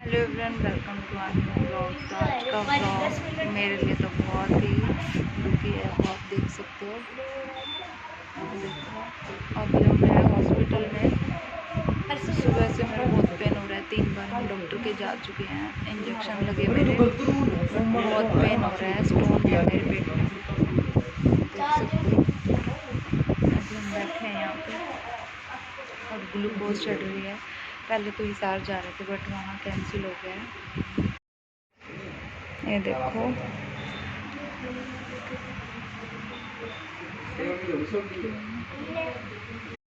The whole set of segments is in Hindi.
Hello everyone, welcome to our new blog. तो आज का ब्लॉग मेरे लिए तो बहुत ही दुखी है, वो आप देख सकते हो। देखो, अभी हम हैं हॉस्पिटल में। सुबह से मेरा बहुत पेन हो रहा है, 3 बार हम डॉक्टर के जा चुके हैं। इंजेक्शन लगे मेरे, बहुत पेन हो रहा है। स्टोन है मेरे पेट में, देख सकते हो। अभी हम बैठे हैं यहाँ पे और ग्लूकोज चढ़ रही है। पहले तो हिसार जा रहे थे बट वहाँ कैंसिल हो गया है। ये देखो,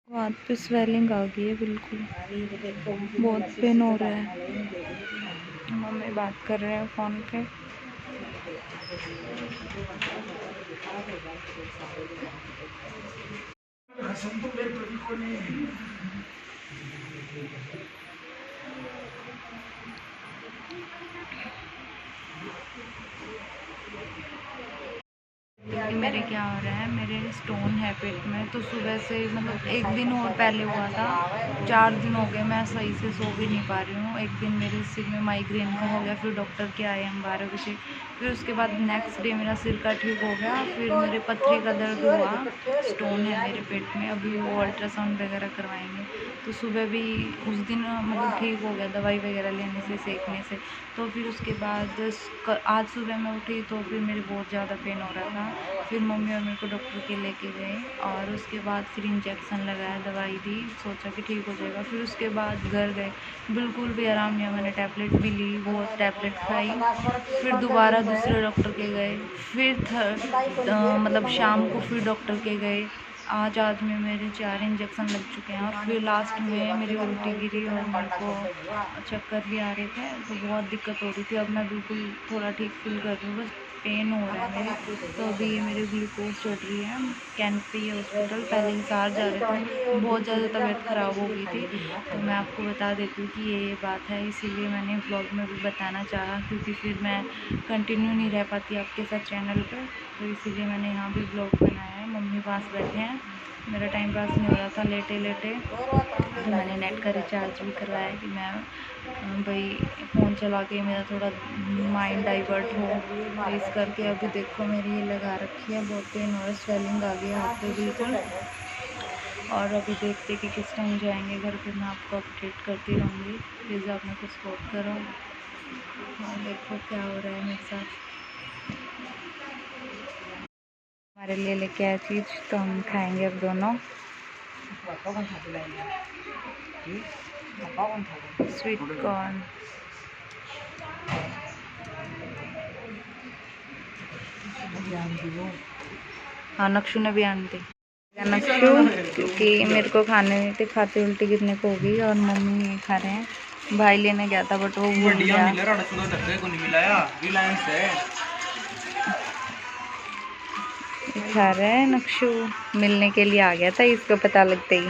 हाथ पे स्वेलिंग आ गई है, बिल्कुल बहुत पेन हो रहा है। मम्मी बात कर रहे हैं फ़ोन पे। कि मेरे क्या हो रहा है, मेरे स्टोन है पेट में। तो सुबह से मतलब एक दिन और पहले हुआ था, 4 दिन हो गए मैं सही से सो भी नहीं पा रही हूँ। एक दिन मेरे सिर में माइग्रेन का हो गया, फिर डॉक्टर के आए हम 12 बजे। फिर उसके बाद नेक्स्ट डे मेरा सिर का ठीक हो गया। फिर मेरे पथरी का दर्द हुआ, स्टोन है मेरे पेट में। अभी वो अल्ट्रासाउंड वगैरह करवाएंगे। तो सुबह भी उस दिन मतलब ठीक हो गया दवाई वगैरह लेने से, सेकने से। तो फिर उसके बाद आज सुबह मैं उठी तो फिर मेरे बहुत ज़्यादा पेन हो रहा था। फिर मम्मी और मेरे को डॉक्टर के लेके गए और उसके बाद फिर इंजेक्शन लगाया, दवाई दी, सोचा कि ठीक हो जाएगा। फिर उसके बाद घर गए, बिल्कुल भी आराम नहीं हुआ। मैंने टैबलेट भी ली, वो टैबलेट खाई। फिर दोबारा दूसरे डॉक्टर के गए। फिर मतलब शाम को फिर डॉक्टर के गए। आज में मेरे 4 इंजेक्शन लग चुके हैं। और फिर लास्ट में मेरी उल्टी गिरी और मेरे को चक्कर भी आ रहे थे, तो बहुत दिक्कत हो रही थी। अब मैं बिल्कुल थोड़ा ठीक फील कर रही हूँ, बस पेन हो रहा है मेरे। तो अभी ये मेरी ग्लूकोज चढ़ रही है। कैंपी हॉस्पिटल, पहले हिसार जा रहे थे, बहुत ज़्यादा तबीयत ख़राब हो गई थी। तो मैं आपको बता देती हूँ कि ये बात है, इसीलिए मैंने ब्लॉग में भी बताना चाहा, क्योंकि फिर मैं कंटिन्यू नहीं रह पाती आपके साथ चैनल पर। तो इसीलिए मैंने यहाँ भी ब्लॉग बनाया है। मम्मी पास बैठे हैं, मेरा टाइम पास नहीं हो रहा था लेटे लेटे। तो मैंने नेट का रिचार्ज भी करवाया कि मैं भाई फ़ोन चला के मेरा थोड़ा माइंड डाइवर्ट हो। तो इस करके अभी देखो मेरी ये लगा रखी है, बहुत पेन और स्वेलिंग आ गई है हाथ पे बिल्कुल। और अभी देखते कि किस टाइम जाएंगे घर, फिर मैं आपको अपडेट करती रहूँगी। प्लीज़ आप मेरे को सपोर्ट करो। और देखो क्या हो रहा है मेरे साथ। हमारे लिए लेके आए चीज़, तो हम खाएंगे अब दोनों। Sweet corn. हाँ, नक्शु ने भी आंटी। नक्शु, क्योंकि मेरे को खाने नहीं थे, खाते उल्टी गिरने को होगी। और मम्मी ये खा रहे हैं। भाई लेने गया था बट वो भूल गया। खा रहे हैं नक्शु, मिलने के लिए आ गया था इसको पता लगते ही।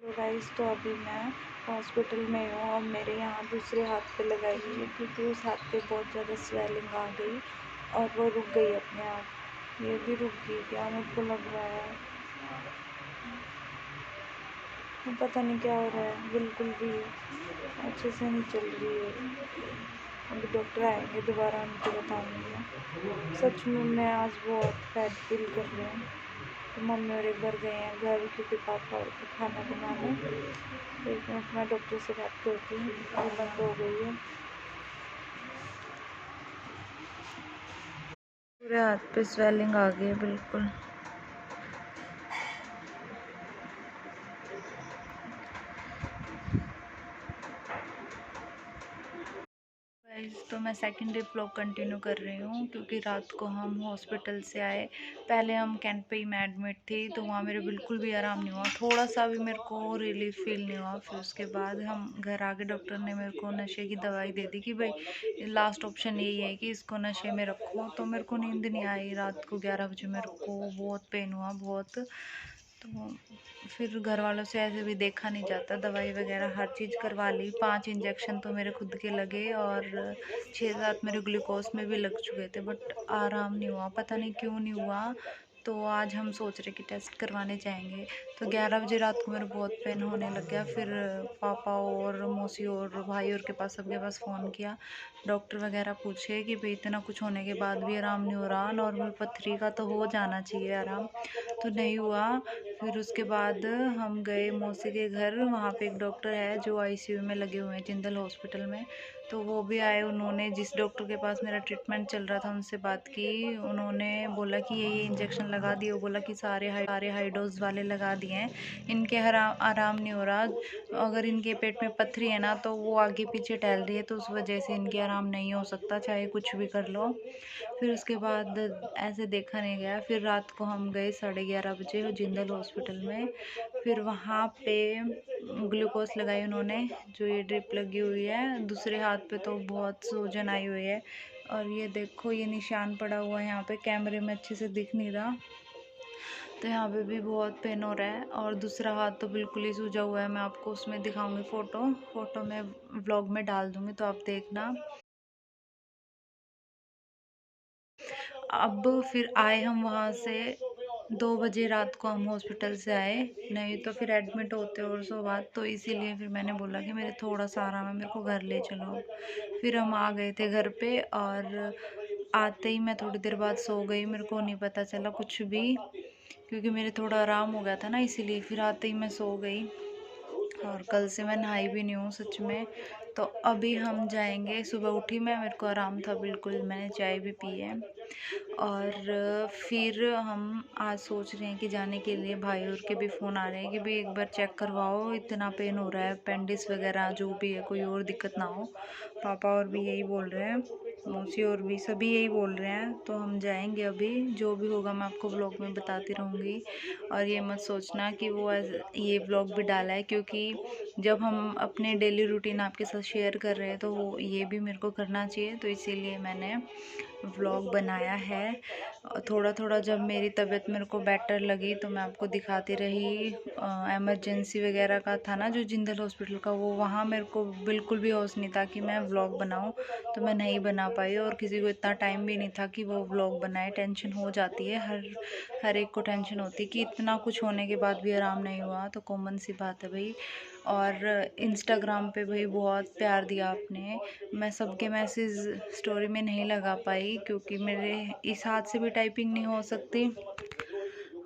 गाइस, तो अभी मैं हॉस्पिटल में हूँ और मेरे यहाँ दूसरे हाथ पे लगाई हुई है, क्योंकि उस हाथ पे बहुत ज़्यादा स्वेलिंग आ गई और वो रुक गई अपने आप। ये भी रुक गई क्या, मेरे को लग रहा है। पता नहीं क्या हो रहा है, बिल्कुल भी अच्छे से नहीं चल रही है। अभी डॉक्टर आएंगे, दोबारा उनको बताऊंगी मैं। सच में मैं आज बहुत बैड फील कर रही हूँ। तो मम्मी और एक बार गए हैं घर, क्योंकि पापा को खाना बनाने। तो 1 मिनट मैं डॉक्टर से बात करती हूँ। अभी बंद हो गई है। पूरे हाथ पे स्वेलिंग आ गई है बिल्कुल। तो मैं सेकंड डे व्लॉग कंटिन्यू कर रही हूँ, क्योंकि रात को हम हॉस्पिटल से आए। पहले हम कैंप पे ही में एडमिट थी, तो वहाँ मेरे बिल्कुल भी आराम नहीं हुआ, थोड़ा सा भी मेरे को रिलीफ फील नहीं हुआ। फिर उसके बाद हम घर आके डॉक्टर ने मेरे को नशे की दवाई दे दी कि भाई लास्ट ऑप्शन यही है कि इसको नशे में रखो। तो मेरे को नींद नहीं आई रात को 11 बजे, मेरे को बहुत पेन हुआ बहुत। तो फिर घर वालों से ऐसे भी देखा नहीं जाता, दवाई वगैरह हर चीज़ करवा ली। 5 इंजेक्शन तो मेरे खुद के लगे और 6-7 मेरे ग्लूकोज में भी लग चुके थे, बट आराम नहीं हुआ, पता नहीं क्यों नहीं हुआ। तो आज हम सोच रहे कि टेस्ट करवाने जाएंगे। तो 11 बजे रात को मेरे बहुत पेन होने लग गया। फिर पापा और मौसी और भाई और के पास सबके पास फ़ोन किया, डॉक्टर वगैरह पूछे कि भाई इतना कुछ होने के बाद भी आराम नहीं हो रहा, नॉर्मल पथरी का तो हो जाना चाहिए आराम, तो नहीं हुआ। फिर उसके बाद हम गए मौसी के घर, वहाँ पे एक डॉक्टर है जो आईसीयू में लगे हुए हैं जिंदल हॉस्पिटल में, तो वो भी आए। उन्होंने जिस डॉक्टर के पास मेरा ट्रीटमेंट चल रहा था उनसे बात की। उन्होंने बोला कि ये इंजेक्शन लगा दिए, वो बोला कि सारे हाई डोज वाले लगा दिए हैं, इनके आराम नहीं हो रहा। अगर इनके पेट में पथरी है ना तो वो आगे पीछे टहल रही है, तो उस वजह से इनके आराम नहीं हो सकता चाहे कुछ भी कर लो। फिर उसके बाद ऐसे देखा नहीं गया। फिर रात को हम गए 11:30 बजे जिंदल हॉस्पिटल में। फिर वहाँ पे ग्लूकोज लगाई उन्होंने, जो ये ड्रिप लगी हुई है। दूसरे हाथ पे तो बहुत सूजन आई हुई है, और ये देखो ये निशान पड़ा हुआ है यहाँ पे, कैमरे में अच्छे से दिख नहीं रहा, तो यहाँ पे भी बहुत पेन हो रहा है। और दूसरा हाथ तो बिल्कुल ही सूजा हुआ है। मैं आपको उसमें दिखाऊंगी फ़ोटो में व्लॉग में डाल दूँगी, तो आप देखना। अब फिर आए हम वहाँ से 2 बजे रात को हम हॉस्पिटल से आए, नहीं तो फिर एडमिट होते और सो बात, तो इसीलिए फिर मैंने बोला कि मेरे थोड़ा सा आराम है, मेरे को घर ले चलो। फिर हम आ गए थे घर पे, और आते ही मैं थोड़ी देर बाद सो गई, मेरे को नहीं पता चला कुछ भी, क्योंकि मेरे थोड़ा आराम हो गया था ना, इसीलिए फिर आते ही मैं सो गई। और कल से मैं नहाई भी नहीं हूँ सच में। तो अभी हम जाएंगे, सुबह उठी मैं, मेरे को आराम था बिल्कुल, मैंने चाय भी पी है। और फिर हम आज सोच रहे हैं कि जाने के लिए। भाई और के भी फ़ोन आ रहे हैं कि भाई एक बार चेक करवाओ, इतना पेन हो रहा है, अपेंडिक्स वगैरह जो भी है, कोई और दिक्कत ना हो। पापा और भी यही बोल रहे हैं, मौसी और भी सभी यही बोल रहे हैं। तो हम जाएंगे अभी, जो भी होगा मैं आपको व्लॉग में बताती रहूँगी। और ये मत सोचना कि वो ये व्लॉग भी डाला है, क्योंकि जब हम अपने डेली रूटीन आपके साथ शेयर कर रहे हैं तो वो ये भी मेरे को करना चाहिए, तो इसीलिए मैंने व्लॉग बनाया है। थोड़ा थोड़ा जब मेरी तबीयत मेरे को बेटर लगी तो मैं आपको दिखाती रही। एमरजेंसी वगैरह का था ना जो जिंदल हॉस्पिटल का, वो वहाँ मेरे को बिल्कुल भी होश नहीं था कि मैं व्लॉग बनाऊँ, तो मैं नहीं बना पाई। और किसी को इतना टाइम भी नहीं था कि वो व्लॉग बनाए। टेंशन हो जाती है, हर एक को टेंशन होती है कि इतना कुछ होने के बाद भी आराम नहीं हुआ, तो कॉमन सी बात है भाई। और इंस्टाग्राम पे भाई बहुत प्यार दिया आपने। मैं सबके मैसेज स्टोरी में नहीं लगा पाई, क्योंकि मेरे इस हाथ से भी टाइपिंग नहीं हो सकती,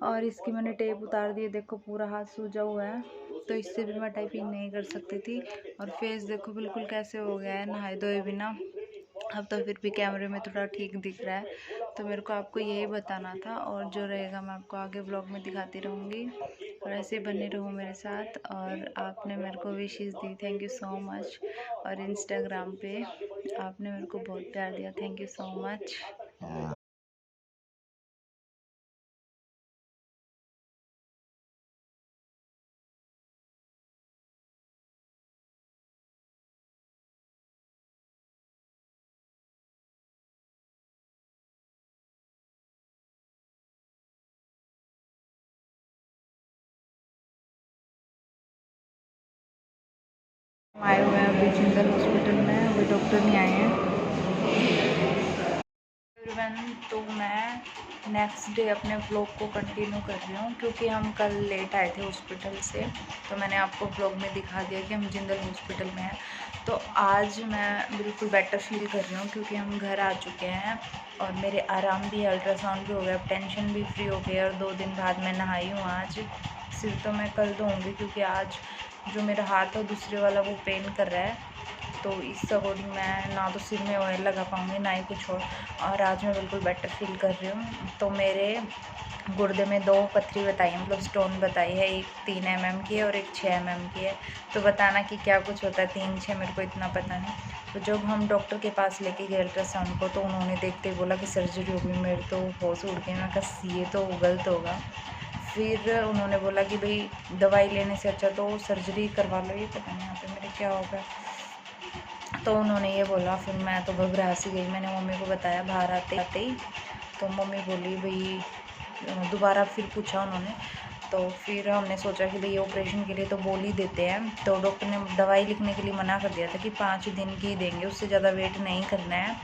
और इसकी मैंने टेप उतार दी है, देखो पूरा हाथ सूजा हुआ है, तो इससे भी मैं टाइपिंग नहीं कर सकती थी। और फेस देखो बिल्कुल कैसे हो गया है नहाए धोए बिना। अब तो फिर भी कैमरे में थोड़ा ठीक दिख रहा है, तो मेरे को आपको यही बताना था। और जो रहेगा मैं आपको आगे व्लॉग में दिखाती रहूँगी, और ऐसे बने रहो मेरे साथ। और आपने मेरे को विशेष दी, थैंक यू सो मच। और इंस्टाग्राम पे आपने मेरे को बहुत प्यार दिया, थैंक यू सो मच। आए हुए हैं अभी जिंदल हॉस्पिटल में, अभी डॉक्टर नहीं आए हैं। तो मैं नेक्स्ट डे अपने व्लॉग को कंटिन्यू कर रही हूँ, क्योंकि हम कल लेट आए थे हॉस्पिटल से, तो मैंने आपको व्लॉग में दिखा दिया कि हम जिंदल हॉस्पिटल में हैं। तो आज मैं बिल्कुल बेटर फील कर रही हूँ, क्योंकि हम घर आ चुके हैं, और मेरे आराम भी, अल्ट्रासाउंड भी हो गया, अब टेंशन भी फ्री हो गई। और 2 दिन बाद मैं नहाई हूँ आज। सिर तो मैं कल धोऊँगी, क्योंकि आज जो मेरा हाथ है दूसरे वाला वो पेन कर रहा है, तो इस अकॉर्डिंग मैं ना तो सिर में ऑयल लगा पाऊँगी ना ही कुछ और आज मैं बिल्कुल बेटर फील कर रही हूँ। तो मेरे गुर्दे में 2 पथरी बताई है, मतलब स्टोन बताई है, एक 3 mm की है और एक 6 mm की है। तो बताना कि क्या कुछ होता है 3-6, मेरे को इतना पता नहीं। तो जब हम डॉक्टर के पास लेके गए अल्ट्रासाउंड को, तो उन्होंने देखते ही बोला कि सर्जरी होगी। मेरे तो होश उड़ गई, मैं कहा ये तो गलत होगा। फिर उन्होंने बोला कि भाई दवाई लेने से अच्छा तो सर्जरी करवा लो। ये पता नहीं यहाँ पे मेरे क्या होगा, तो उन्होंने ये बोला। फिर मैं तो घबरा सी गई, मैंने मम्मी को बताया बाहर आते ही, तो मम्मी बोली भाई दोबारा फिर पूछा उन्होंने, तो फिर हमने सोचा कि भाई ऑपरेशन के लिए तो बोल ही देते हैं। तो डॉक्टर ने दवाई लिखने के लिए मना कर दिया था कि 5 दिन की देंगे, उससे ज़्यादा वेट नहीं करना है।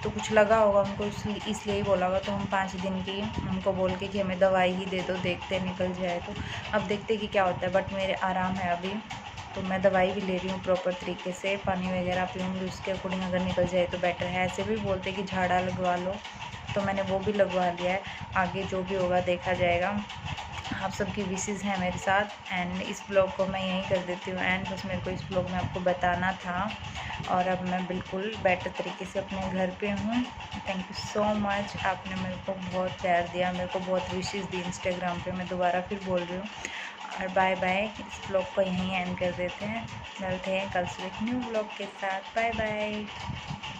तो कुछ लगा होगा उनको, इसलिए ही बोला होगा। तो हम 5 दिन की उनको बोल के कि हमें दवाई ही दे दो, देखते निकल जाए तो। अब देखते कि क्या होता है, बट मेरे आराम है अभी, तो मैं दवाई भी ले रही हूँ प्रॉपर तरीके से, पानी वगैरह पीऊँगी, उसके अकॉर्डिंग अगर निकल जाए तो बेटर है। ऐसे भी बोलते कि झाड़ा लगवा लो, तो मैंने वो भी लगवा लिया है। आगे जो भी होगा देखा जाएगा। आप सबकी विशेज़ हैं मेरे साथ। एंड इस ब्लॉग को मैं यहीं कर देती हूँ एंड बस मेरे को इस ब्लॉग में आपको बताना था। और अब मैं बिल्कुल बेटर तरीके से अपने घर पे हूँ। थैंक यू सो मच, आपने मेरे को बहुत प्यार दिया, मेरे को बहुत विशेज़ दी इंस्टाग्राम पे, मैं दोबारा फिर बोल रही हूँ। और बाय बाय, इस ब्लॉग को यहीं एंड कर देते हैं। मिलते हैं कल से एक न्यू ब्लॉग के साथ। Bye bye.